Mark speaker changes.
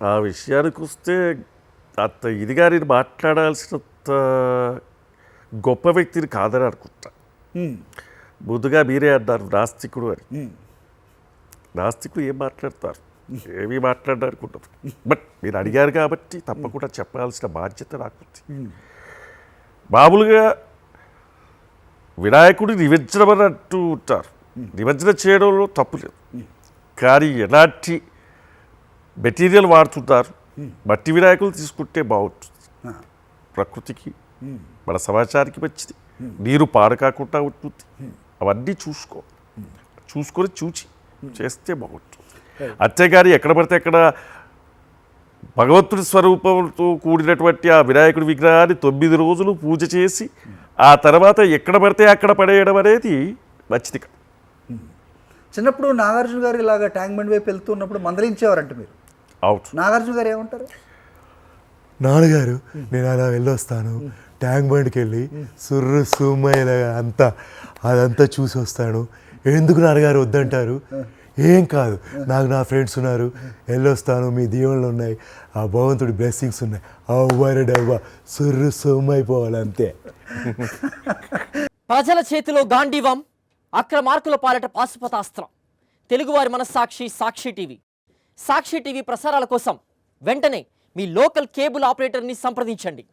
Speaker 1: ఆ విషయానికి వస్తే అంత ఇదిగా నేను మాట్లాడాల్సినంత గొప్ప వ్యక్తిని కాదని అనుకుంటా. ముందుగా మీరే అన్నారు నాస్తికుడు అని. నాస్తికుడు ఏం మాట్లాడతారు, ఏమీ మాట్లాడడానికి ఉండదు. బట్ మీరు అడిగారు కాబట్టి తప్పకుండా చెప్పాల్సిన బాధ్యత నాకుంది. మామూలుగా వినాయకుడి నిమజ్జనం అని అంటూ ఉంటారు. నిమజ్జనం చేయడంలో తప్పు లేదు, కానీ ఎలాంటి మెటీరియల్ వాడుతుంటారు. మట్టి వినాయకులు తీసుకుంటే బాగుంటుంది, ప్రకృతికి మన సమాచారానికి మంచిది, నీరు పాడు కాకుండా ఉంటుంది. అవన్నీ చూసుకొని చూచి చేస్తే బాగుంటుంది. అంతేగాని ఎక్కడ పడితే అక్కడ భగవంతుడి స్వరూపంతో కూడినటువంటి ఆ వినాయకుడి విగ్రహాన్ని 9 రోజులు పూజ చేసి ఆ తర్వాత ఎక్కడ పడితే అక్కడ పడేయడం అనేది మంచిది కాదు.
Speaker 2: చిన్నప్పుడు నాగార్జున గారు ఇలాగ ట్యాంక్ బండ్ వైపు వెళ్తున్నప్పుడు మందలించేవారంట మీరు.
Speaker 1: అవును.
Speaker 2: నాగార్జున గారు ఏమంటారు?
Speaker 3: నాన్నగారు నేను అలా వెళ్ళొస్తాను, ట్యాంక్ బండ్కి వెళ్ళి సుర్రు సుమ్మయ్యలాగా అదంతా చూసి వస్తాను. ఎందుకు నాన్నగారు వద్దంటారు? ఏం కాదు, నాకు నా ఫ్రెండ్స్ ఉన్నారు, వెళ్ళొస్తాను, మీ దీవెనలు ఉన్నాయి, ఆ భగవంతుడి బ్లెస్సింగ్స్ ఉన్నాయి, అవ్వరడవ్వ సుర్రు సొమ్మైపోవాలి అంతే.
Speaker 4: ప్రజల చేతిలో గాంధీవం, అక్రమార్కుల పాలట పాశుపతాస్త్రం. తెలుగువారి మనస్సాక్షి సాక్షి టీవీ. సాక్షి టీవీ ప్రసారాల కోసం వెంటనే మీ లోకల్ కేబుల్ ఆపరేటర్ని సంప్రదించండి.